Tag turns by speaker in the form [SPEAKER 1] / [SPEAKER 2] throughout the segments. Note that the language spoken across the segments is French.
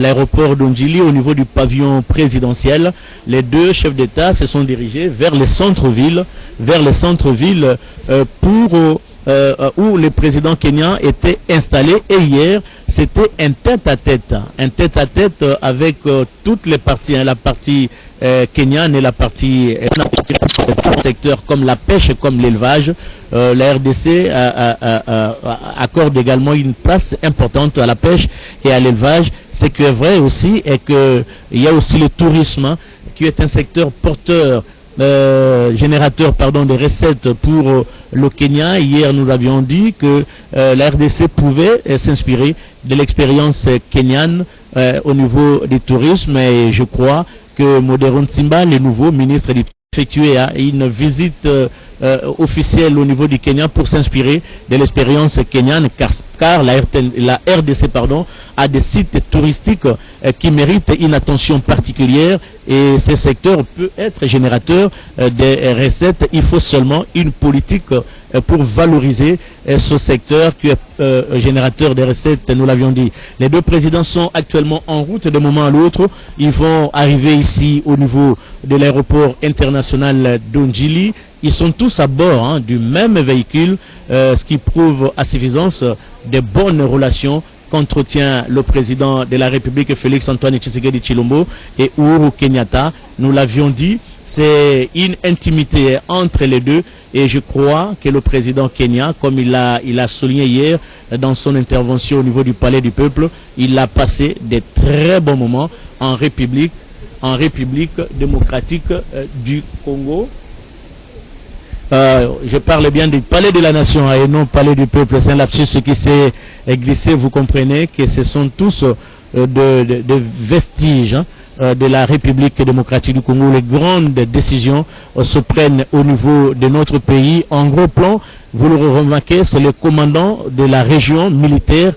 [SPEAKER 1] l'aéroport d'Ondjili au niveau du pavillon présidentiel. Les deux chefs d'État se sont dirigés vers les centres-villes, où le président kenyan était installé. Et hier, c'était un tête-à-tête avec toutes les parties, la partie kenyane et la partie secteurs comme la pêche, comme l'élevage. La RDC accorde également une place importante à la pêche et à l'élevage. Ce qui est vrai aussi est qu'il y a aussi le tourisme, hein, qui est un secteur porteur, générateur de recettes pour le Kenya. Hier, nous avions dit que la RDC pouvait s'inspirer de l'expérience kenyane au niveau du tourisme, et je crois que Modero Nsimba, le nouveau ministre du effectué une visite officielle au niveau du Kenya pour s'inspirer de l'expérience kenyane, car la RDC a des sites touristiques qui méritent une attention particulière, et ce secteur peut être générateur de recettes. Il faut seulement une politique pour valoriser ce secteur qui est générateur de recettes, nous l'avions dit. Les deux présidents sont actuellement en route d'un moment à l'autre. Ils vont arriver ici au niveau de l'aéroport international d'Ondjili. Ils sont tous à bord du même véhicule, ce qui prouve à suffisance de bonnes relations qu'entretient le président de la République, Félix Antoine Tshisekedi Tshilombo, et Uhuru Kenyatta. Nous l'avions dit, c'est une intimité entre les deux, et je crois que le président Kenya, comme il a souligné hier dans son intervention au niveau du Palais du Peuple, il a passé de très bons moments en République démocratique du Congo. Je parle bien du palais de la nation et non palais du peuple. C'est un lapsus qui s'est glissé. Vous comprenez que ce sont tous de vestiges de la République démocratique du Congo. Les grandes décisions se prennent au niveau de notre pays. En gros plan, vous le remarquez, c'est le commandant de la région militaire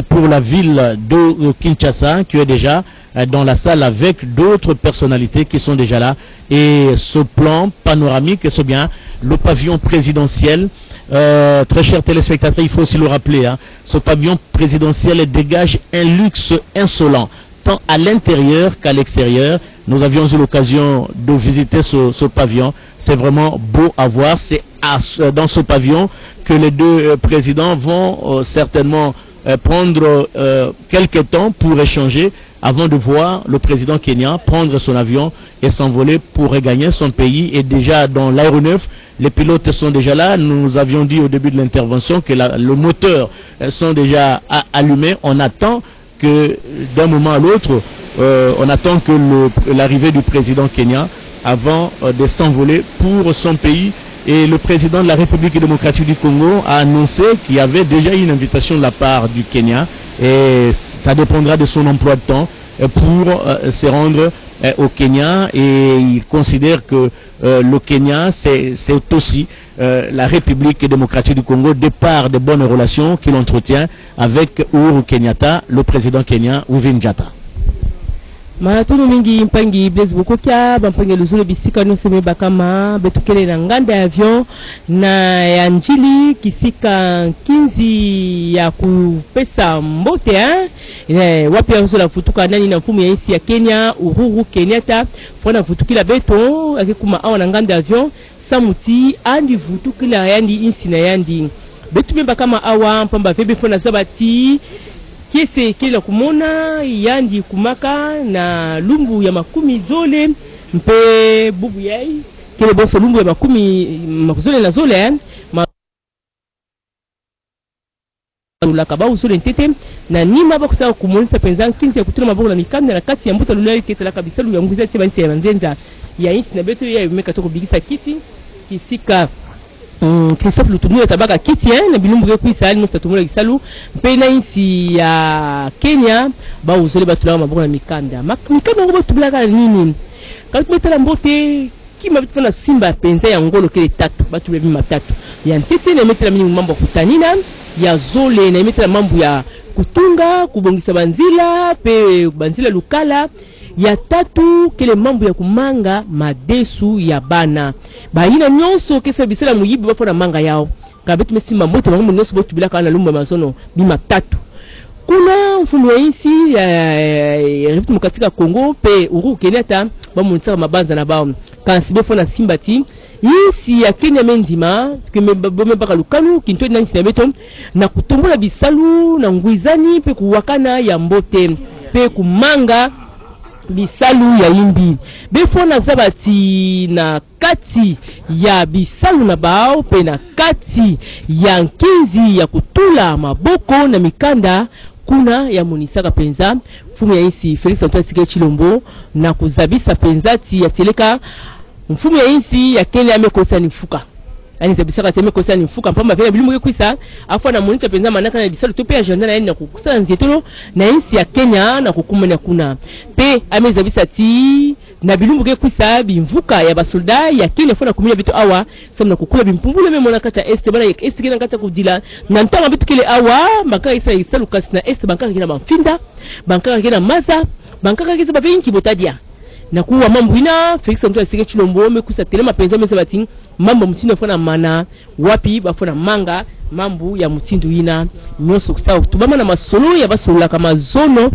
[SPEAKER 1] pour la ville de Kinshasa qui est déjà dans la salle avec d'autres personnalités qui sont déjà là. Et ce plan panoramique, c'est bien le pavillon présidentiel. Très chers téléspectateurs, il faut aussi le rappeler, ce pavillon présidentiel dégage un luxe insolent, tant à l'intérieur qu'à l'extérieur. Nous avions eu l'occasion de visiter ce pavillon. C'est vraiment beau à voir. C'est dans ce pavillon que les deux présidents vont certainement prendre quelques temps pour échanger avant de voir le président kenyan prendre son avion et s'envoler pour regagner son pays. Et déjà dans l'aéronef, les pilotes sont déjà là. Nous avions dit au début de l'intervention que le moteur sont déjà allumés. On attend que d'un moment à l'autre, on attend que l'arrivée du président kenyan avant de s'envoler pour son pays. Et le président de la République démocratique du Congo a annoncé qu'il y avait déjà une invitation de la part du Kenya, et ça dépendra de son emploi de temps pour se rendre au Kenya. Et il considère que le Kenya, c'est aussi la République démocratique du Congo, de par de bonnes relations qu'il entretient avec Uhuru Kenyatta, le président kenyan Winjatta.
[SPEAKER 2] Matono mingi mpangi Blaise Bokokia bampange luzolo bisika no seme bakama betukele na nganda ya avion na ya Njili kisika kinzi ya kupesa mbote wapi ya la futuka nani na mfumu ya isi ya Kenya Uhuru Kenyatta fona futukila beto akikuma awa na nganda ya avion samuti andi futukila yandi insi na yandi betu memba kama awa mpamba vebe fona zabati kiese kila kumona yandi kumaka na lumbu ya makumi zole mpe bubu yai kile boso lumbu ya makuzole na zole la kabau zole ntete na nima bakusa kumonisa penza kinzi ya kutuna maboko na mikanda na kati ya mbuta lulali ketela kabisa lu ya nguza tiba nsi ya manzenza ya insi na beto ya meka toko bigisa kiti kisika Christophe Lutumula tabaka kiti na bilumbu kwisa ali musta tumula kisalu mpena insi ya Kenya ba uzole batula maboko na mikanda mikanda ngo batula nini kalmetala mbote kima bitu na simba penza ya ngolo kele tatu batule bima tatu ya ntete na metela mingi mambo kutanina ya zole na metela mambo ya kutunga kubongisa banzila pe banzila lukala ya tatu kele mambo ya kumanga madesu ya bana bayina nyonso kesa bisela muyibi bafona manga yao kabetu mesimba moto bangu nyonso botu bilaka na lumba masono bima tatu kuna mfumu ya insi ya Republika Demokratika ya Kongo pe Uhuru Kenyatta bamonisa mabanza na bao kansibe fona simbati insi ya Kenya mendima kemebome baka lukanu kinto na insi na beto na kutombola bisalu na nguizani pe kuwakana ya mbote pe kumanga bisalu ya imbi befona zabati na kati ya bisalu na bao pe na kati ya nkinzi ya kutula maboko na mikanda kuna ya monisaka penza mfumu ya insi Felix Antoine Tshisekedi Tshilombo na kuzabisa penzati ya teleka mfumu ya insi ya Kenya amekosa nifuka ani zabisaka teme kosa nifuka mpamba vile bilimu kwisa afa na monika penza manaka na bisalu tope ya journal na kukusa nzetolo na insi ya Kenya na kukumana kuna pe amezabisa ti na bilumbu ke kwisa bimvuka ya basolda ya Kenya fona kumia bitu awa samna kukula bimpumbule memona kata este bana este kena kata kudila na ntanga bitu kile awa banka isa isalu kasina este banka kina mfinda banka kina maza banka kisa babenki botadia na kuwa mambo ina Felix Antoine Tshisekedi Tshilombo mekusa telema penza mesabati mambo mtindo fona mana wapi bafona manga mambo ya mtindo ina nyoso kusawa tubama na masolo ya basola kama zono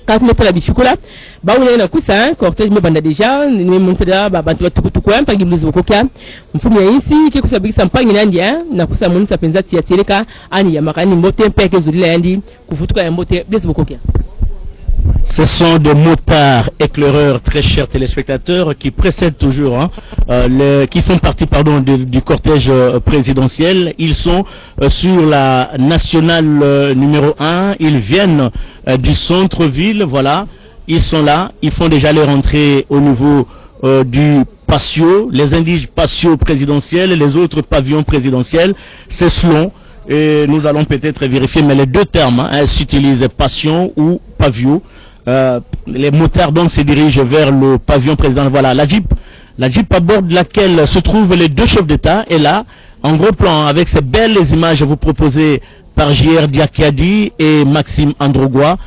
[SPEAKER 2] katmeta la bifikola bauna na kusa cortège me banda deja ni montada ba bantu batukutuku ya mpangi mlizo bokokia mfumu ya insi ke kusa bigisa mpangi nandia na kusa monita penzati ya teleka ani ya makani mbote peke zulila yandi kufutuka ya mbote mlizo bokokia.
[SPEAKER 1] Ce sont des motards éclaireurs, très chers téléspectateurs, qui précèdent toujours, qui font partie, du cortège présidentiel. Ils sont sur la nationale numéro 1. Ils viennent du centre-ville, voilà. Ils sont là. Ils font déjà leur entrée au niveau du patio, les indiges patio présidentiels, les autres pavillons présidentiels. C'est selon. Et nous allons peut-être vérifier, mais les deux termes s'utilisent patio ou pavio. Les motards donc se dirigent vers le pavillon président. Voilà, la Jeep à bord de laquelle se trouvent les deux chefs d'État est là, en gros plan, avec ces belles images vous proposées par J.R. Diakadi et Maxime Androquois.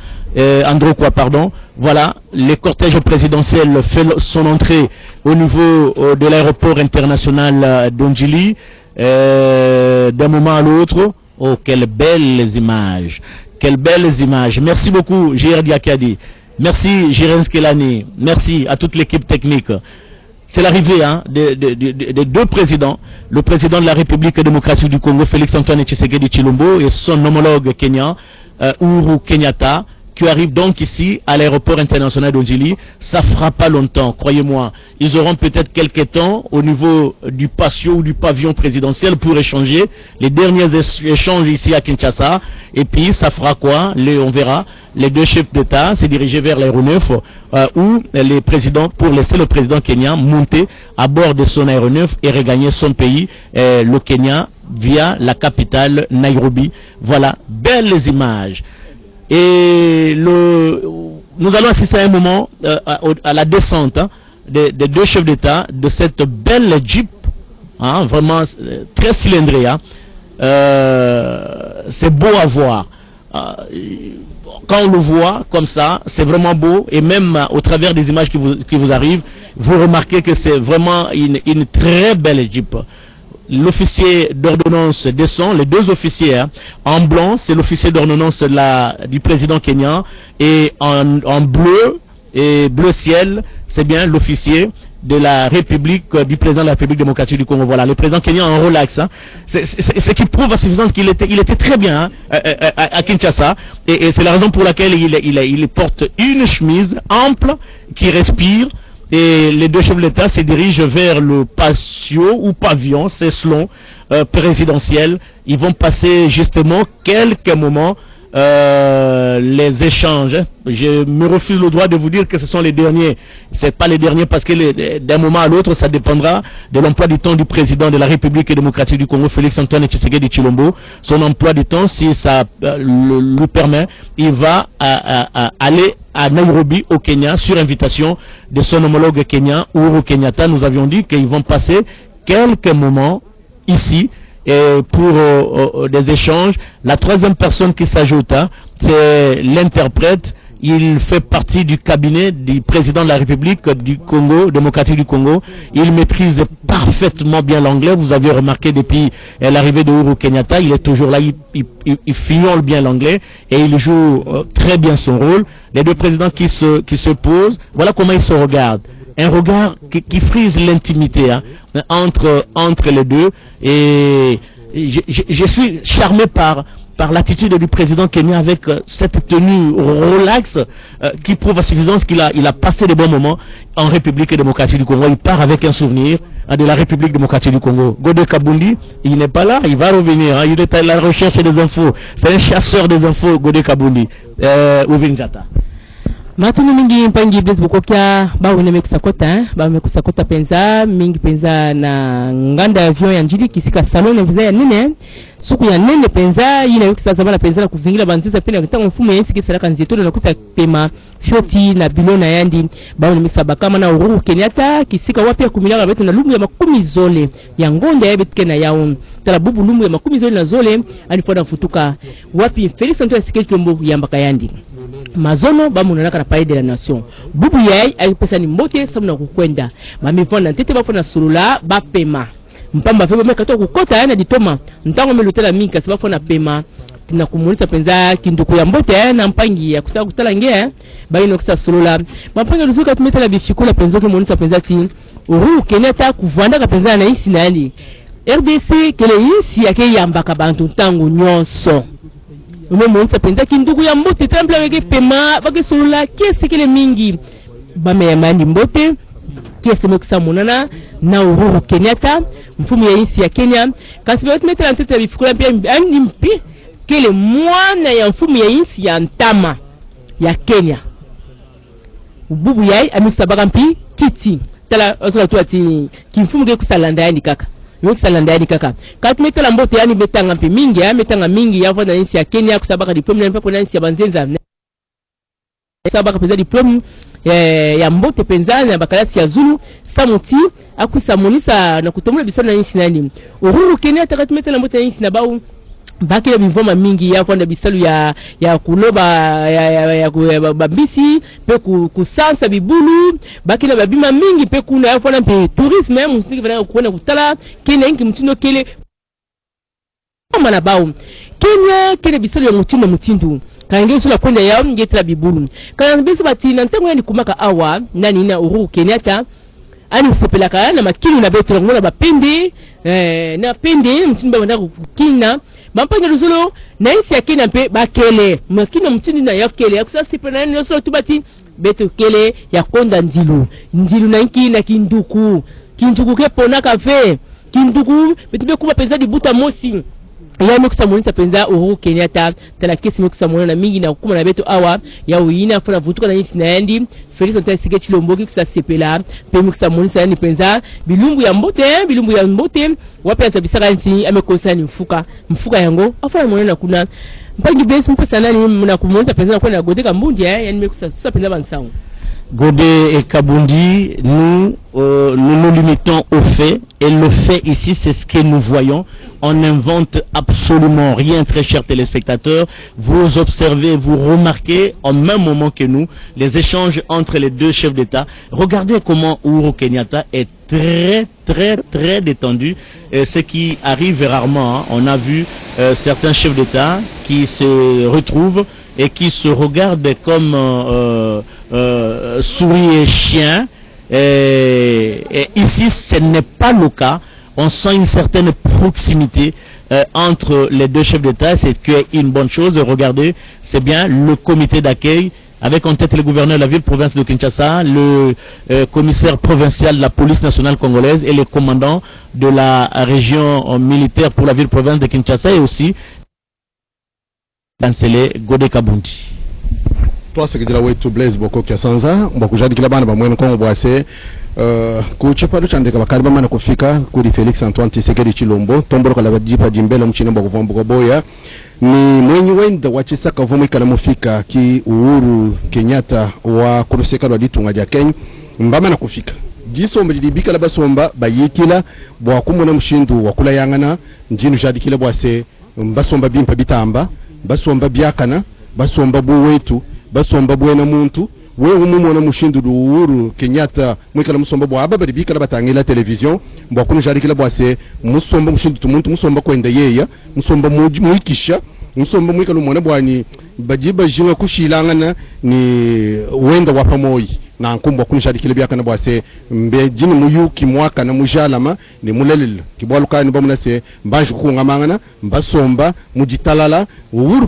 [SPEAKER 1] Voilà, le cortège présidentiel fait son entrée au niveau de l'aéroport international d'Ondjili. D'un moment à l'autre, oh, quelles belles images. Quelles belles images. Merci beaucoup, J.R. Diakadi. Merci, Jiren Skelani. Merci à toute l'équipe technique. C'est l'arrivée des deux présidents. Le président de la République démocratique du Congo, Félix Antoine Tshisekedi Tshilombo, et son homologue kenyan, Uhuru Kenyatta, qui arrive donc ici à l'aéroport international d'Ondjili. Ça fera pas longtemps, croyez-moi. Ils auront peut-être quelques temps au niveau du patio ou du pavillon présidentiel pour échanger les derniers échanges ici à Kinshasa. Et puis ça fera quoi? On verra. Les deux chefs d'État se diriger vers l'aéronef où les présidents, pour laisser le président kenyan monter à bord de son aéronef et regagner son pays, le Kenya, via la capitale Nairobi. Voilà, belles images. Et nous allons assister à un moment à la descente des deux chefs d'État de cette belle Jeep, vraiment très cylindrée. C'est beau à voir. Quand on le voit comme ça, c'est vraiment beau. Et même au travers des images qui vous arrivent, vous remarquez que c'est vraiment une très belle Jeep. L'officier d'ordonnance descend, les deux officiers en blanc, c'est l'officier d'ordonnance du président kenyan, et en bleu et bleu ciel, c'est bien l'officier de la République, du président de la République démocratique du Congo. Voilà, le président kenyan en relax. C'est ce qui prouve à suffisance qu'il était très bien à Kinshasa, et c'est la raison pour laquelle il porte une chemise ample qui respire. Et les deux chefs de l'État se dirigent vers le patio ou pavillon, c'est selon présidentiel. Ils vont passer justement quelques moments les échanges. Je me refuse le droit de vous dire que ce sont les derniers. C'est pas les derniers parce que d'un moment à l'autre, ça dépendra de l'emploi du temps du président de la République démocratique du Congo, Félix Antoine Tshisekedi Tshilombo. Son emploi du temps, si ça lui permet, il va aller à Nairobi, au Kenya, sur invitation de son homologue kenyan, Uhuru Kenyatta. Nous avions dit qu'ils vont passer quelques moments ici pour des échanges. La troisième personne qui s'ajoute, c'est l'interprète. il fait partie du cabinet du président de la République du Congo, démocratique du Congo. Il maîtrise parfaitement bien l'anglais. Vous avez remarqué depuis l'arrivée de Uhuru Kenyatta, il est toujours là, il fignole bien l'anglais et il joue très bien son rôle. Les deux présidents qui se posent, voilà comment ils se regardent. Un regard qui frise l'intimité entre les deux. Et je suis charmé par l'attitude du président kenyan avec cette tenue relaxe qui prouve à suffisance qu'il a passé de bons moments en République démocratique du Congo. Il part avec un souvenir de la République démocratique du Congo. Godé Kabundi, il n'est pas là, il va revenir. Il est à la recherche des infos. C'est un chasseur des infos, Godé Kabundi. Uvinjata.
[SPEAKER 2] Matunu mingi mpangi bless bokokia ba wene mekusakota ba mekusakota penza mingi penza na nganda avion ya njili kisika salon penza ya nene suku ya nene penza ina yukisa zabana penza na kuvingila banziza pena kitango mfumo yensi kisaraka nzitolo na kusa pema shoti na bilona yandi ba wene mekisaba kama na Uhuru Kenyatta kisika wapia kumilaga betu na lumu ya makumi zole ya ngonda ya betu kena yao tala bubu lumu ya makumi zole na zole anifoda mfutuka wapi Felix Antoine Tshisekedi Tshilombo ya mbaka yandi mazono ba munanaka na Palais de la Nation bubu yai alipesa ni mbote samu na kukwenda mamifona ntete bafona sulula ba pema mpamba febe mekato kukota yana ditoma ntango melutela minka sibafona pema tina kumulisa penza kinduku ya mbote na mpangi ya kusaka kutala ngea baino kusa sulula mpangi luzuka tumetela bifikula penzo ke mulisa penza ti Uhuru Kenyatta kuvanda ka penza na isi nani RDC kele isi yake yambaka bantu ntango nyonso Umemonsa penza kinduku ya mbote trembla weke pema bake sulula kiesi kele mingi bame ya mandi mbote kiesi mekusa monana na Uhuru Kenyatta mfumu ya insi ya Kenya kasi betu metela ntete bifikula pia mpi kele mwana ya mfumu ya insi ya Ntama ya Kenya ububu yai amekusa baka mpi kiti tala osola tu ati kimfumu ke kusalanda yani kaka Salandani kaka. Kati metela mbote yani betanga mpi mingi ya metanga mingi ya vana insi ya Kenya kusabaka diplome na mpepo na insi ya Banzenza. Kusabaka penza diplome ya mbote penza na bakalasi ya Zulu samuti akusa monisa na kutomula bisana na insi nani. Uhuru Kenyatta kati metela mbote na insi na bau baki ya bivoma mingi ya kwanda bisalu ya kuloba ya babisi pe kusansa bibulu baki na babima mingi pe kuna ya kwanda pe tourisme musiki vana kuona kutala Kenya inki mtindo kele mana bao Kenya kele bisalu ya mutindo kange sula kwenda yao ngetela bibulu kana bisi bati na ntango ya nikumaka awa nani na Uhuru Kenyatta ani usepelaka na makini na betu ngona bapende na pende mtindo banda kukina mampanya luzulo na insi ya Kenya mpe bakele makina mtindo na yakele yakusa sipena ni luzulo tubati betu kele ya konda nzilu na inki na kinduku ke pona kafe kinduku betu be kuma penza di buta mosi ya mekusa monisa penza Uhuru Kenyatta tala kesi mekusa monana mingi na kuma na betu awa ya uina funa vutuka na insi na yandi Felix Antoine Tshisekedi Tshilombo kusa sepela pe mekusa monisa yani penza bilumbu ya mbote wapi azabisaka nti amekosa ni mfuka yango afana monana kuna mpangi besi mpesa nani mna kumonza penza kwa na Godé Kabundi yani mekusa sasa penza bansango
[SPEAKER 1] Godé et Kabundi, nous nous limitons au fait, et le fait ici, c'est ce que nous voyons. On n'invente absolument rien, très chers téléspectateurs. Vous observez, vous remarquez, en même moment que nous, les échanges entre les deux chefs d'État. Regardez comment Uhuru Kenyatta est très détendu, ce qui arrive rarement. Hein. On a vu certains chefs d'État qui se retrouvent et qui se regardent comme souris et chien. Et ici, ce n'est pas le cas. On sent une certaine proximité entre les deux chefs d'État. C'est une bonne chose. Regardez, c'est bien le comité d'accueil avec en tête le gouverneur de la ville-province de Kinshasa, le commissaire provincial de la police nationale congolaise et le commandant de la région militaire pour la ville-province de Kinshasa et aussi Chancelier Godé Kabundi.
[SPEAKER 3] Place que de la wetu Blaise Boko Kiasanza mbakujadi kila bana bamwene Kongo bwase kuchipa duchandeka bakari bamana kufika kuri Felix Antoine Tshisekedi Tshilombo tomboro kala jipa jimbele mchine mbakuvombo boya ni mwenye wenda wachisaka vumu ikala mufika ki Uhuru Kenyatta wa kuruseka lwa ditunga ja Kenya mbamana kufika jisombe libika la basomba bayikila bwa kumona mshindu wakula yangana njinu jadi kila bwase mbasomba bimpa bitamba basomba byakana basomba bu wetu basomba bwena muntu wewe umumona mushindu Uhuru Kenyatta mwikala musomba bwa aba bari bikala batangela television mbwa kuno jarikila bwase musomba mushindu tumuntu musomba kwenda yeya musomba muikisha musomba mwikala umona bwani bajiba jinga kushilangana ni wenda wapamoyi na nkumbwa kuno jarikila byakana bwase mbe jini muyuki mwaka na mujalama ni mulelil kibwaluka ni bamunase mbanji kungamangana mbasomba mujitalala Uhuru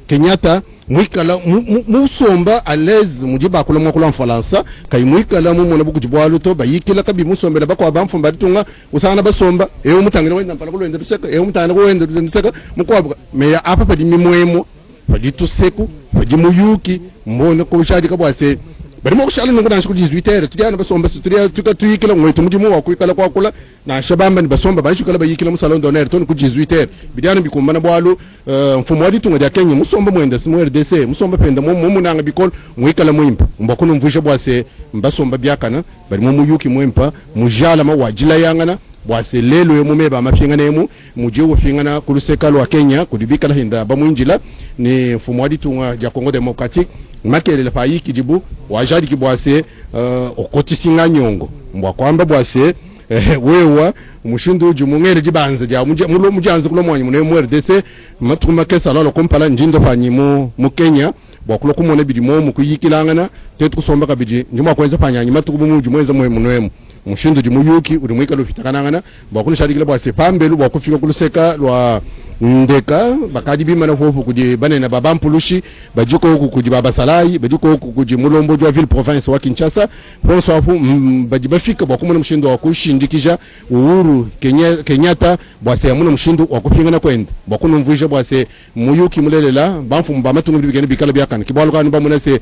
[SPEAKER 3] Kenyatta mwikala musomba alez mujiba kula mwakula mfalansa kay mwikala mumona buku jibwalu to bayikila kabi musombela bakwa bamfumba ritunga usana basomba eyo mutangira wenda mpala kulo ndebiseka eyo mutangira wenda ndebiseka mukwabwa meya apa padi mimwemo padi tuseku padi muyuki mbone ko shadi kabwase bari mo kushala ngo nansho 18h tujana basomba turia tukatuyikila mwetu mujimu wakwikala kwakula na shabamba ni basomba bashukala bayikila musalon d'honneur ton ku 18h bidana bikumbana bwalu mfumo wadi tunga ya Kenya musomba mwenda simu RDC musomba penda mu nanga bikol mwikala mwimpa mbakuno mvusha bwase mbasomba byakana bari mu muyuki mwimpa mujala mawajila yangana bwase lelo yomumeba amapinga nemu muje wofingana kulusekalo wa Kenya kudibika la hinda bamwinjila ni mfumo wadi tunga ya Congo Democratique makelele payiki dibu wajadi kibwase okotisinga nyongo mbwa kwamba bwase wewa umushindu jumungere jibanze ja mujanze kulo mwanyi mune mu RDC matuma kesa lalo kompala njindo panyi mu Kenya bwakulo kumone bidimo mu kuyikilangana tetu kusomba kabiji njuma kwenza panyanyi matukubu mu jumwenza mwe munwemu mushindu jumuyuki uri mwika lufitakanangana bwakulo shadikile bwase pambelu bwakufika kuluseka lwa ndeka bakadi bima na hofu kudi banena babampulushi bajiko huku kudi baba salai bajiko huku kudi mulombo jwa ville province wa Kinshasa ponso hapo bajibafika bakumuna mshindo wa kushindikisha Uhuru Kenyatta bwase amuna mshindo wa kupingana kwenda bakuno mvuisha bwase muyuki mulelela bamfu mbamatungu bigene bikala byakana kibalo kanu bamunase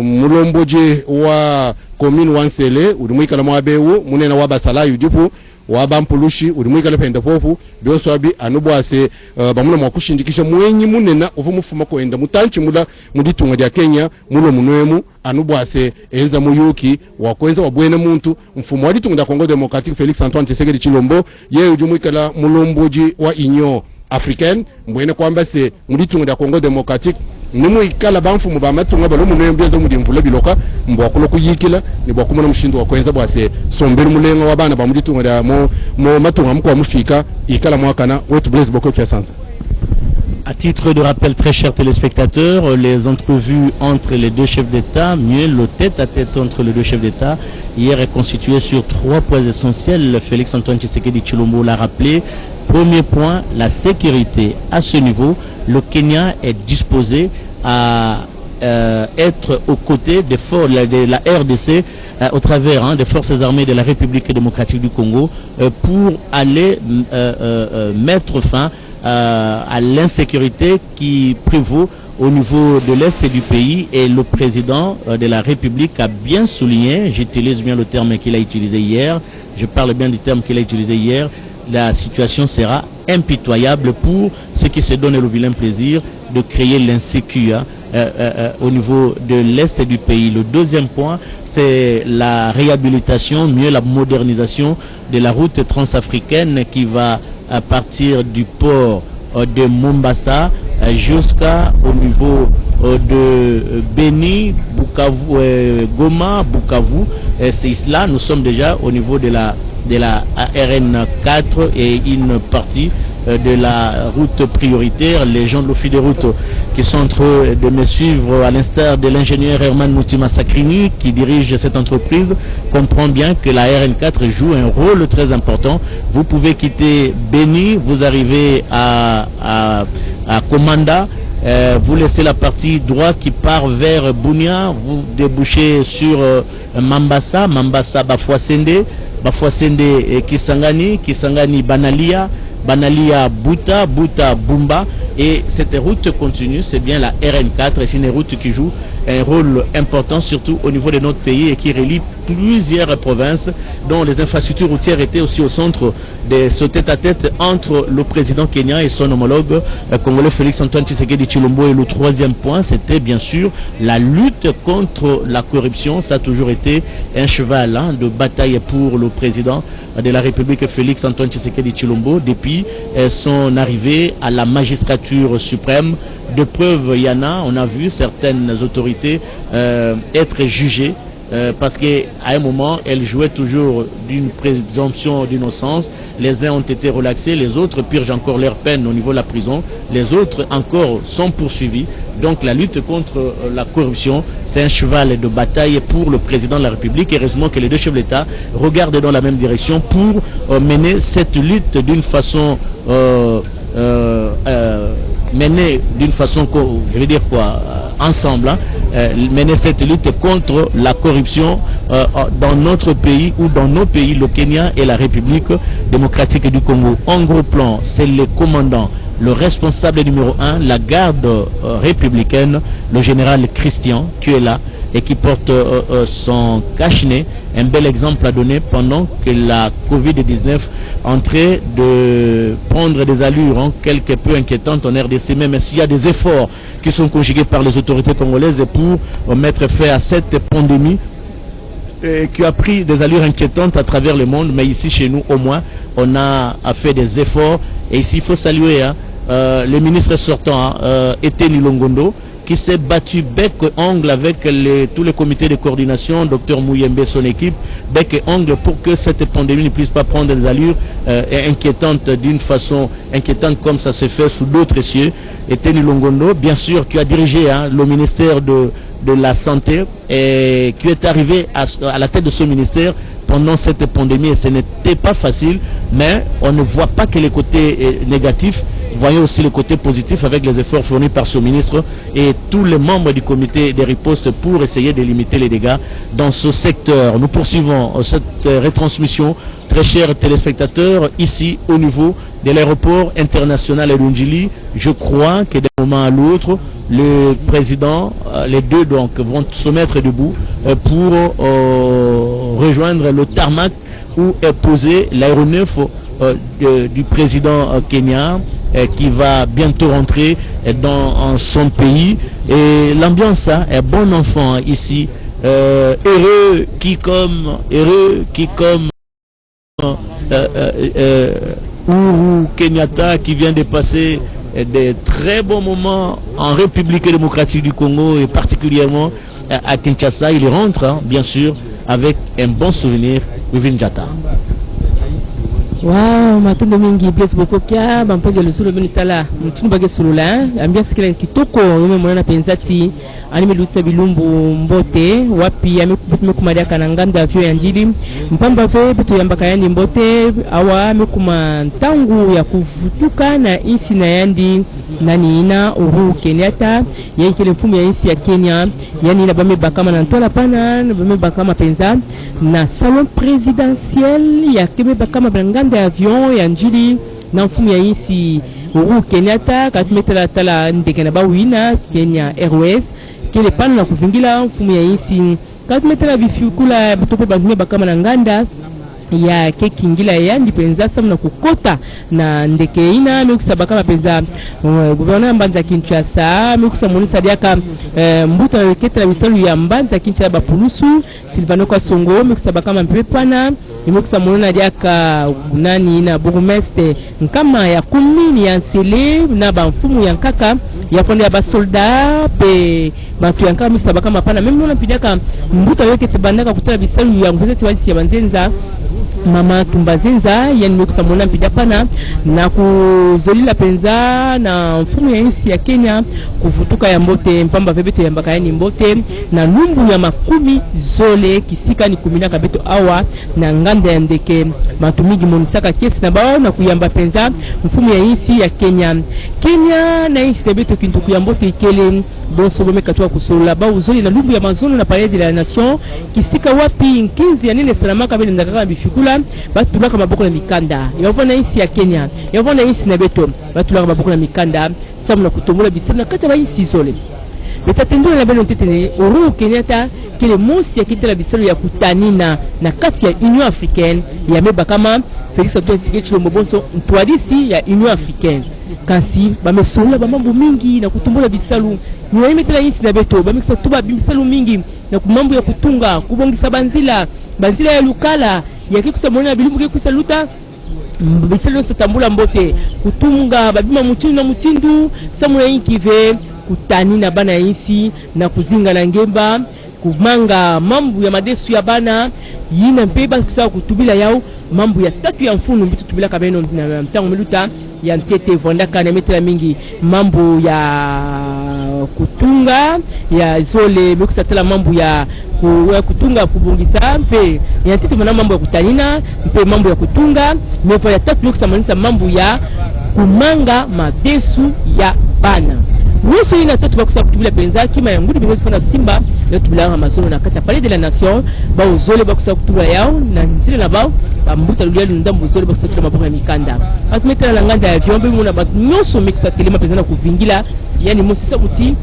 [SPEAKER 3] mulombo je wa commune wansele udumwika la mwabewu munena wa basalai udipu wabampulushi ulimwika lependa pofu byoso abi anubwase bamuna mwakushindikisha mwenyi munena uvumufuma kwenda mutanchi mula muditunga lya Kenya mulo munwemu anubwase enza muyuki wakwenza wabwena muntu mfumo wa ditunga Congo Democratique Félix Antoine Tshisekedi Tshilombo ye ujumwika la mulomboji wa Union Africaine mbwene kwamba se muditunga lya Congo Democratique nimu ikala bamfu mubamatunga balo munembeza mudimvula biloka mbwakulo kuyikila ni bwakumana mushindo wakwenza bwase sombera mulenga wabana bamuditunga lya mo matunga mko mufika ikala mwakana wetu Blaise Boko Kiasanza.
[SPEAKER 1] À titre de rappel, très chers téléspectateurs, les entrevues entre les deux chefs d'État, mieux le tête-à-tête entre les deux chefs d'État, hier est constitué sur 3 points essentiels. Félix Antoine Tshisekedi Tshilombo l'a rappelé. Premier point, la sécurité. À ce niveau, le Kenya est disposé à être aux côtés des forces de la RDC au travers des forces armées de la République démocratique du Congo pour aller mettre fin à l'insécurité qui prévaut au niveau de l'Est du pays, et le président de la République a bien souligné, j'utilise bien le terme qu'il a utilisé hier, je parle bien du terme qu'il a utilisé hier, la situation sera impitoyable pour ceux qui se donnent le vilain plaisir de créer l'insécurité au niveau de l'Est du pays. Le deuxième point, c'est la réhabilitation, mieux la modernisation de la route transafricaine qui va partir du port de Mombasa jusqu'au niveau de Beni, Bukavu, Goma, Bukavu. C'est là, nous sommes déjà au niveau de la RN4 et une partie de la route prioritaire. Les gens de l'office de route qui sont en train de me suivre, à l'instar de l'ingénieur Herman Moutima Sakrini qui dirige cette entreprise, comprend bien que la RN4 joue un rôle très important. Vous pouvez quitter Beni, vous arrivez à Komanda, vous laissez la partie droite qui part vers Bunia, vous débouchez sur Mambasa, Bafouassende, Kisangani, Banalia, Buta, Bumba, et cette route continue, c'est bien la RN4, et c'est une route qui joue un rôle important, surtout au niveau de notre pays, et qui relie plusieurs provinces dont les infrastructures routières étaient aussi au centre de ce tête-à-tête entre le président kenyan et son homologue congolais Félix Antoine Tshisekedi Tshilombo. Et le troisième point, c'était bien sûr la lutte contre la corruption. Ça a toujours été un cheval de bataille pour le président de la République Félix Antoine Tshisekedi Tshilombo depuis son arrivée à la magistrature suprême. De preuves, il y en a. On a vu certaines autorités être jugées parce qu'à un moment, elles jouaient toujours d'une présomption d'innocence. Les uns ont été relaxés, les autres purgent encore leur peine au niveau de la prison, les autres encore sont poursuivis. Donc la lutte contre la corruption, c'est un cheval de bataille pour le président de la République. Et heureusement que les deux chefs d'État regardent dans la même direction pour mener cette lutte d'une façon mener d'une façon, je veux dire quoi, ensemble, mener cette lutte contre la corruption dans notre pays ou dans nos pays, le Kenya et la République démocratique du Congo. En gros plan, c'est le commandant, le responsable numéro 1, la garde républicaine, le général Christian, qui est là et qui porte son cache-nez, un bel exemple à donner pendant que la Covid-19 entrait de prendre des allures quelque peu inquiétantes en RDC, même s'il y a des efforts qui sont conjugués par les autorités congolaises pour mettre fin à cette pandémie qui a pris des allures inquiétantes à travers le monde. Mais ici chez nous au moins on a fait des efforts. Et ici il faut saluer le ministre sortant Eteni Longondo, qui s'est battu bec et ongle avec tous les comités de coordination, Dr Mouyembe et son équipe, bec et ongle pour que cette pandémie ne puisse pas prendre des allures inquiétantes d'une façon inquiétante comme ça se fait sous d'autres cieux. Et Teni Longondo, bien sûr, qui a dirigé le ministère de la Santé et qui est arrivé à la tête de ce ministère pendant cette pandémie. Et ce n'était pas facile, mais on ne voit pas que les côtés négatifs. Voyons aussi le côté positif avec les efforts fournis par ce ministre et tous les membres du comité de riposte pour essayer de limiter les dégâts dans ce secteur. Nous poursuivons cette retransmission, très chers téléspectateurs, ici au niveau de l'aéroport international Elundjili. Je crois que d'un moment à l'autre, le président, les deux donc, vont se mettre debout pour rejoindre le tarmac où est posé l'aéronef du président kenyan qui va bientôt rentrer dans son pays. Et l'ambiance est bon enfant ici, heureux qui comme Uhuru Kenyatta qui vient de passer des très bons moments en République démocratique du Congo et particulièrement à Kinshasa. Il rentre bien sûr avec un bon souvenir. Wivin Jata.
[SPEAKER 2] Wow, matondo mingi bless bokokia bampenge lusuru benitala mtunu bage sulula ambiance kile kitoko yome mwana penzati anime lutsa bilumbu mbote wapi amekumadia kana nganda vyo ya njili mpamba ve bitu yambaka yandi mbote awa amekuma ntangu ya kuvutuka na insi na yandi nani ina Uhuru Kenyatta yeye kile mfumu ya insi ya Kenya yani na bame bakama na ntola pana na bame bakama penza na salon présidentiel ya kebe bakama nganda avion ya njili na mfumu ya insi Uhuru Kenyatta katumetela tala ndeke na bawina Kenya Airways kile pana na kuvingila mfumu ya insi katumetela bifikula butope bangume bakama na nganda ya kekingila ya ndipenza samu na kukota na ndeke ina mekusabaka mapenza gouverneur Mbanza Kinshasa mekusamonisa diaka mbuta na ketela misalu ya Mbanza Kinshasa bapulusu Silvano Kasongo mekusabaka mampepana mekusamonona diaka nani na bourgmestre nkama ya kumini ya nsele na bamfumu ya nkaka ya fonde ya basolda pe batu ya nkaka mekusabaka mapana meme nona pidiaka mbuta yoke tebandaka kutala bisalu ya ngwezesi wazisi ya banzenza mama Tumbazenza yani mekusamona mpida pana na kuzolila penza na mfumu ya insi ya Kenya kuvutuka ya mbote mpamba vebeto ya mbaka yani mbote na numbu ya makumi zole kisika ni kumina kabeto awa na nganda ya ndeke matumigi monisaka kesi na bao na kuyamba penza mfumu ya insi ya Kenya na insi na beto kintuku ya mbote ikele bonso bome katua kusola bao zoli na lumbu ya mazono na palais de la nation kisika wapi nkinzi ya nene salamaka bele ndakaka bifikula batulaka maboko na mikanda yavona insi ya Kenya yavona insi na beto batulaka maboko na mikanda samu na kutombola bisamu na kati ya insi zole betatendula na bele ntetene Uhuru Kenyatta kile mosi ya kitela bisalo ya kutanina na kati ya Union Africaine ya meba kama Félix Antoine Tshisekedi Tshilombo bonso ntwadisi ya Union Africaine kasi bamesola bamambo mingi na kutumbola bisalu ni wayimetela yinsi na beto bamikisa tuba bisalu mingi na kumambo ya kutunga kubongisa banzila ya lukala ya kikusa mwana bilumbu kikusa luta bisalu satambula mbote kutunga babima mutindu na mutindu samuna yinkive kutani na bana yinsi na kuzinga na ngemba kumanga mambo ya madesu ya bana yina mpeba kusa kutubila yao mambo ya tatu ya mfunu mbitu tubila kabeno na mtango meluta ya ntete vondaka na metela mingi mambo ya kutunga ya zole mekusa tela mambo ya kutunga kubungisa mpe ya ntete mwana mambo ya kutanina mpe mambo ya kutunga mepo ya tatu mekusa manisa mambo ya kumanga madesu ya bana Niso ina tatu bakusa kutubila penza kima ya ngudi bingozi fana simba leo tubila masono na kata palais de la nation ba uzole bakusa kutubila yao na nzile na bao bambuta lulia ndambu uzole bakusa kutubila maboka ya mikanda atumetela na nganda ya vyombe muna batu nyoso mekisa telema penza na kuvingila yani mosisa kuti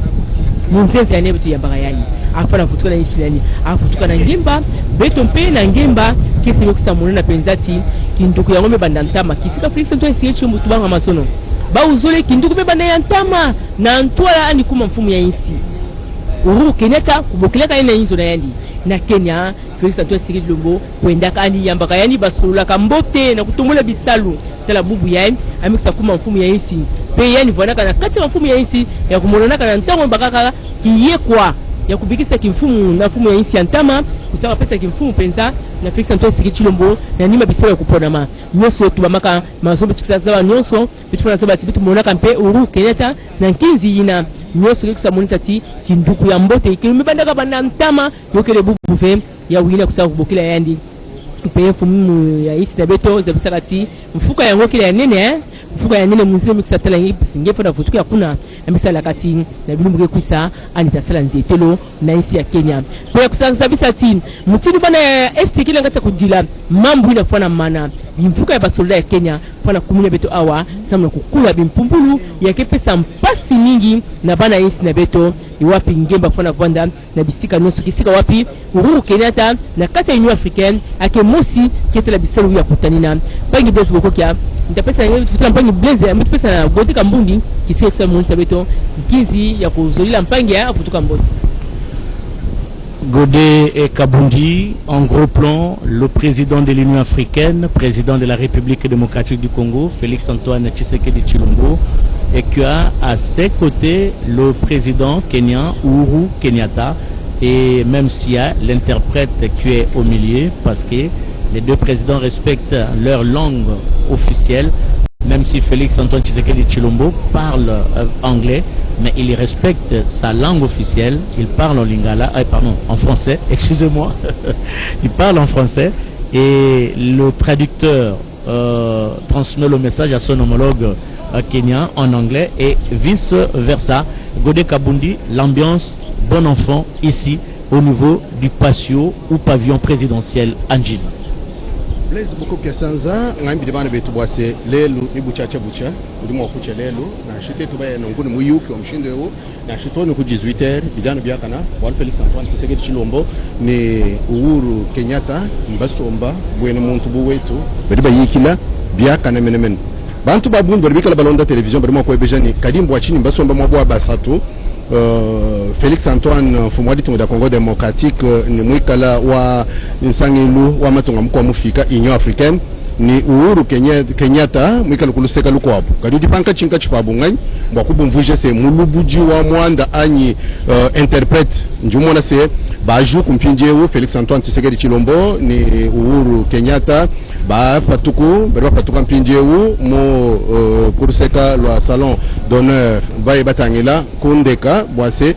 [SPEAKER 2] munzezi ya nebetu ya mbaga yani afana futuka na isi yani afutuka na ngemba beto mpe na ngemba kesi mekusa muna na penzati kinduku ya ngome bandantama kisika Félix Antoine Tshisekedi Tshilombo tubanga masono ba uzole kinduku beba na yantama na ntwala ani kuma mfumu ya insi Uhuru Kenyatta kubokileka ina inzo na yandi na Kenya Félix Antoine Tshisekedi Tshilombo kwendaka ani yambaka yani basola kambote na kutongola bisalu tala bubu yani amikisa kuma mfumu ya insi pe yani vonaka na kati mfumu ya insi ya kumonana na ntango bakaka kiyekwa ya kubikisa kimfumu na mfumu ya insi antama kusaba pesa kimfumu penza na Félix Antoine Tshisekedi Tshilombo na nima bisala kupona ma nyoso tubamaka mazombe tukisaza nyoso bitufana sabati bitu monaka mpe Uhuru Kenyatta na nkinzi ina nyoso kisa monisa ti kinduku ya mbote ikimebandaka bana ntama yokele bubuve ya wina kusaba kubokila yandi mpe mfumu ya isi na beto za bisakati mfuka ya ngokile ya nene mfuka ya nene mzee mikisa tala ngi singepo na futuka kuna mbisala kati na bilumbu ke kuisa anita sala nzetelo na isi ya Kenya kwa kusanza bisati mutini bana ya este kile ngata kujila mambo inafana mana mfuka ya basolda ya Kenya fana kumune beto awa samna kukula bimpumbulu ya kepesa mpasi mingi na bana isi na beto iwapi ngemba fana vanda na bisika noso kisika wapi Uhuru Kenyatta na kata ya Union Africaine ake mosi ketela bisalu ya kutanina bangi besi bokokia ndapesa ngebe tufutana mpangi blaze amepesa na godika mbundi kisika kisa monisa beto kizi ya kuzolila mpangi ya afutuka mbundi
[SPEAKER 1] Godé et Kabundi, en gros plan, le président de l'Union africaine, président de la République démocratique du Congo, Félix Antoine Tshisekedi Tshilombo, et qui a à ses côtés le président kenyan Uhuru Kenyatta, et même s'il y a l'interprète qui est au milieu, parce que les deux présidents respectent leur langue officielle, même si Félix Antoine Tshisekedi Tshilombo parle anglais, mais il respecte sa langue officielle, il parle en lingala, en français, excusez-moi, il parle en français, et le traducteur transmet le message à son homologue kenyan en anglais, et vice-versa. Godé Kabundi, l'ambiance bon enfant ici, au niveau du patio ou pavillon présidentiel Anjin.
[SPEAKER 3] Blaise Boko Kesanza ngambi de bana betu bwase lelo ni buchacha bucha udimo kucha lelo na shite tubaye ngoni muyuki wa mshinde huo na shitoni ku 18h bidano byakana bwana Félix Antoine Tshisekedi Tshilombo ni Uhuru Kenyatta mbasomba bwene muntu bu wetu badiba yikila byakana menemen bantu babundu bikala balonda television barimo ko ebejani kadimbo wachini mbasomba mwabwa basatu Félix Antoine Fumwadi tunga Congo démocratique ni mwikala wa nsangilu wa matunga mkwa mufika Union Africaine ni Uhuru Kenyatta mwikala kuluseka lukwapo kadidi panka chinka chipabu ngai mwakubu mvuje se mulubuji wa mwanda anyi interprète njumona se baju kumpinjewu Félix Antoine Tshisekedi Tshilombo ni Uhuru Kenyatta ba patuku berwa patuka mpinjewu mo kuruseka lwa salon d'honneur baye batangela kundeka bwase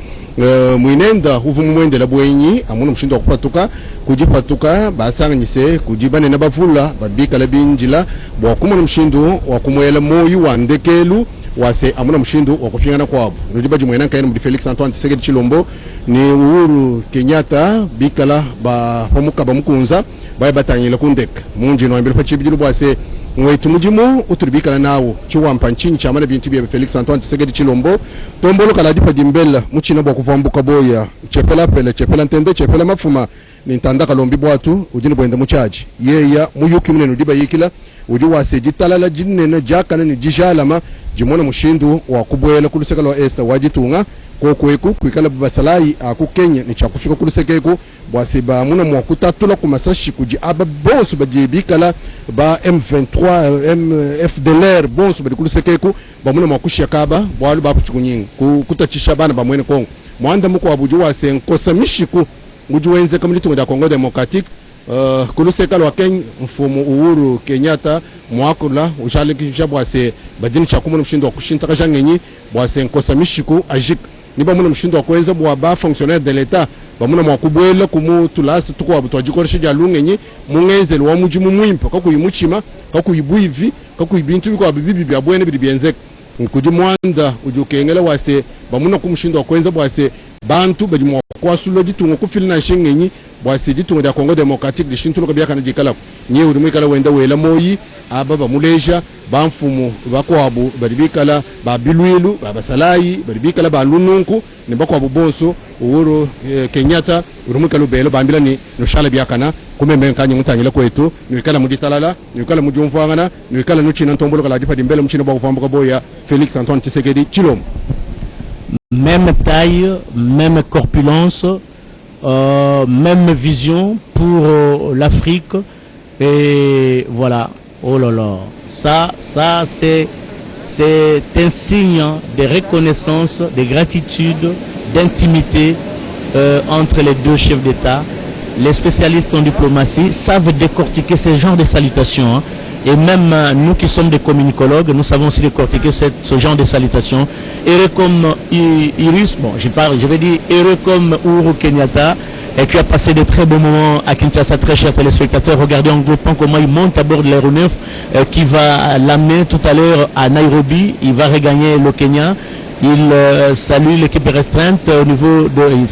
[SPEAKER 3] mwinenda huvumu mwende la bwenyi amuno mshindo kupatuka kujipatuka basanganyise kujibane na bavula babika la binjila bwakuma mshindo wakumwela moyu wandekelu wase amuna mshindo wakupingana kwabo nudibaji mwena kaina mdi Félix Antoine Tshisekedi Tshilombo ni Uhuru Kenyatta bikala ba homuka ba mukunza baye batangela kundeka munji no ambele pachibijilu bwase ngwetu mujimu uturibika nawo chiwampa nchini chamana bintu bya Felix Antoine Tshisekedi Chilombo tombolo kala dipa dimbela muchina bwa kuvambuka boya chepela pele chepela ntende chepela mafuma nintanda kalombi bwatu ujini bwenda muchaji yeya muyuki munenu diba yikila uji wase jitalala jinene jakana ni jijalama jimona mushindu wa kubwela kuluseka lo esta wajitunga kokweku kwikala basalai aku Kenya ni chakufika kulusekeku bwase ba muna mwakutatula kumasashi kuji aba bonsu bajibikala ba M23 FDLR bonsu badikulusekeku ba muna mwakushia kaba bwalu ba kuchukunyinga kutachisha bana ba mwene Kongo mwanda muko wabuji wase nkosa mishiku ngujuwenze kamilitunga da Kongo Democratique kuluseka lo Kenya mfumo Uhuru Kenyatta mwakula ujalikisha bwase badini chakumuna mshindo wa kushinta kajangenyi bwase nkosa mishiku ajik niba muna mshindo wa kwenza bwa ba fonctionnaire de l'État bamuna mwakubwela kumu tulasi tuko abutwajikoresha jalungenyi mungenzelo wa mujimu mwimpa kakuyimuchima kakuyibuivi kakuyibintu biko abibibi bya bwene bibyenzeka nkuji mwanda ujukengela wase bamuna kumshindo wa kwenza bwase bantu bajimwa kwasulo ditungo kufilina shengenyi bwase ditungo da Congo Democratique dishintu lokabya kana jikala nyi uri mwikala wenda wela moyi aba bamuleja bamfumu bakwabu baribikala babilwilu babasalai baribikala balununku ne bakwabu bonso Uhuru Kenyatta uri mwikala belo bambila ni noshala byakana kumeme kanye mutangile kwetu niwikala muditalala niwikala mujumvangana niwikala nuchina ntombolo kala dipa dimbele mchina bwa kuvambuka boya Felix Antoine Tshisekedi Chilombo.
[SPEAKER 1] Même taille, même corpulence, même vision pour l'Afrique. Et voilà, oh là là, ça c'est un signe de reconnaissance, de gratitude, d'intimité entre les deux chefs d'État. Les spécialistes en diplomatie savent décortiquer ce genre de salutations. Hein. Et même nous qui sommes des communicologues, nous savons aussi décortiquer ce genre de salutations. Heureux comme Iris, bon, je vais dire heureux comme Uhuru Kenyatta, et qui a passé de très bons moments à Kinshasa, très chers téléspectateurs. Regardez en groupant comment il monte à bord de l'aéronef qui va l'amener tout à l'heure à Nairobi. Il va regagner le Kenya. Il salue l'équipe restreinte au niveau de... Il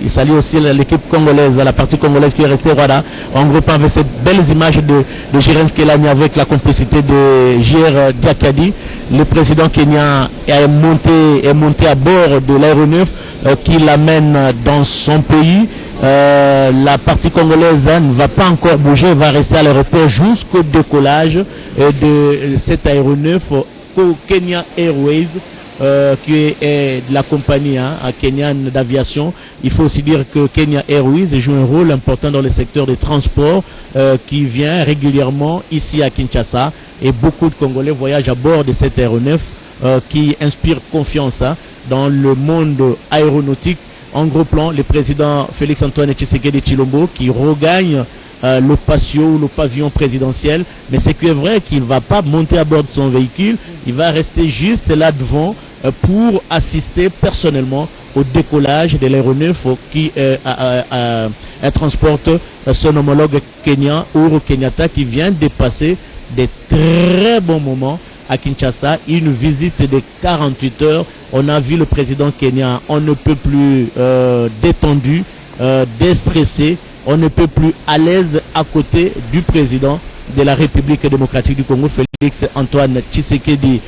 [SPEAKER 1] salue aussi l'équipe congolaise, la partie congolaise qui est restée voilà, en groupant avec ces belles images de Jiren Skelani avec la complicité de JR Diakadi. Le président kenyan est monté à bord de l'aéronef qui l'amène dans son pays. La partie congolaise ne va pas encore bouger, va rester à l'aéroport jusqu'au décollage de cet aéronef Kenya Airways. Qui est de la compagnie Kenyan d'aviation. Il faut aussi dire que Kenya Airways joue un rôle important dans le secteur des transports qui vient régulièrement ici à Kinshasa et beaucoup de Congolais voyagent à bord de cet aéronef qui inspire confiance dans le monde aéronautique. En gros plan, le président Félix Antoine Tshisekedi Chilombo qui regagne le patio ou le pavillon présidentiel, mais c'est que vrai qu'il ne va pas monter à bord de son véhicule, il va rester juste là devant pour assister personnellement au décollage de l'aéronef qui transporte son homologue kenyan, Uhuru Kenyatta, qui vient de passer des très bons moments à Kinshasa, une visite de 48 heures. On a vu le président kenyan, on ne peut plus détendu, déstressé, on ne peut plus à l'aise à côté du président de la République démocratique du Congo, Félix Antoine Tshisekedi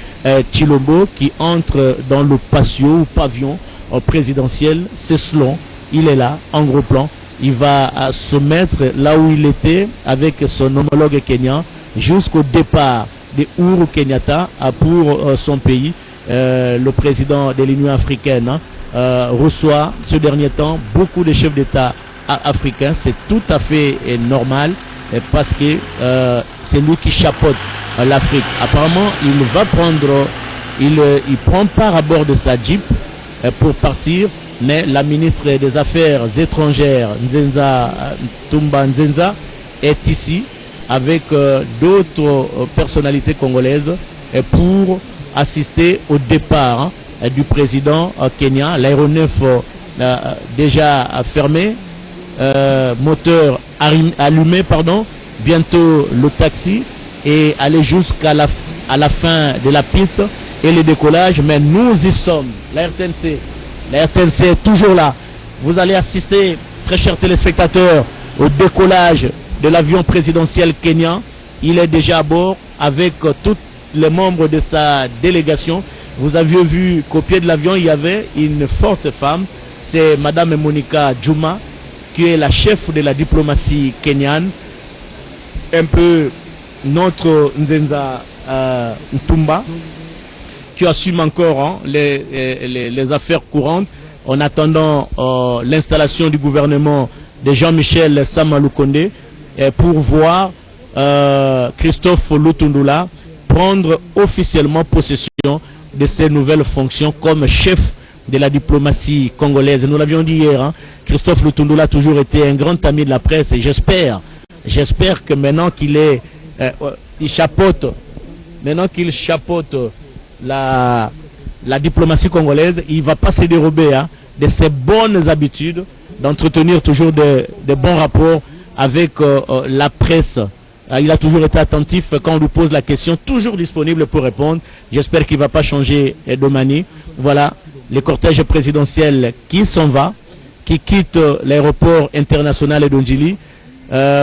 [SPEAKER 1] Chilombo, qui entre dans le patio ou pavillon présidentiel. C'est selon, il est là, en gros plan. Il va se mettre là où il était avec son homologue kenyan jusqu'au départ de Uhuru Kenyatta pour son pays. Le président de l'Union africaine reçoit ce dernier temps beaucoup de chefs d'État africains. C'est tout à fait normal parce que c'est lui qui chapeaute l'Afrique. Apparemment, il prend part à bord de sa Jeep pour partir, mais la ministre des Affaires étrangères, Nzenza Tumba Nzenza, est ici avec d'autres personnalités congolaises pour assister au départ du président kenyan. L'aéronef déjà fermé, moteur allumé, bientôt le taxi et aller jusqu'à la fin de la piste et le décollage, mais nous y sommes. La RTNC est toujours là. Vous allez assister, très chers téléspectateurs, au décollage de l'avion présidentiel kenyan Il est déjà à bord avec tous les membres de sa délégation. Vous aviez vu qu'au pied de l'avion, il y avait une forte femme. C'est Madame Monica Juma, qui est la chef de la diplomatie kenyane. Un peu notre Nzenza Ntumba, qui assume encore les affaires courantes en attendant l'installation du gouvernement de Jean-Michel Samaloukonde pour voir Christophe Lutundula prendre officiellement possession de ses nouvelles fonctions comme chef de la diplomatie congolaise. Nous l'avions dit hier, Christophe Lutundula a toujours été un grand ami de la presse et j'espère que maintenant qu'il est, il chapeaute la diplomatie congolaise, il ne va pas se dérober de ses bonnes habitudes d'entretenir toujours de bons rapports avec la presse. Il a toujours été attentif quand on lui pose la question, toujours disponible pour répondre. J'espère qu'il ne va pas changer de manie. Voilà, le cortège présidentiel qui s'en va, qui quitte l'aéroport international de Ndjili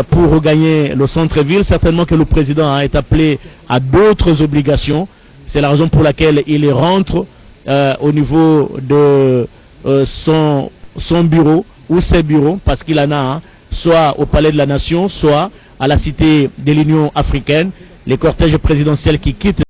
[SPEAKER 1] pour regagner le centre-ville. Certainement que le président est appelé à d'autres obligations. C'est la raison pour laquelle il rentre au niveau de son bureau ou ses bureaux, parce qu'il en a soit au Palais de la Nation, soit à la Cité de l'Union africaine. Les cortèges présidentiels qui quittent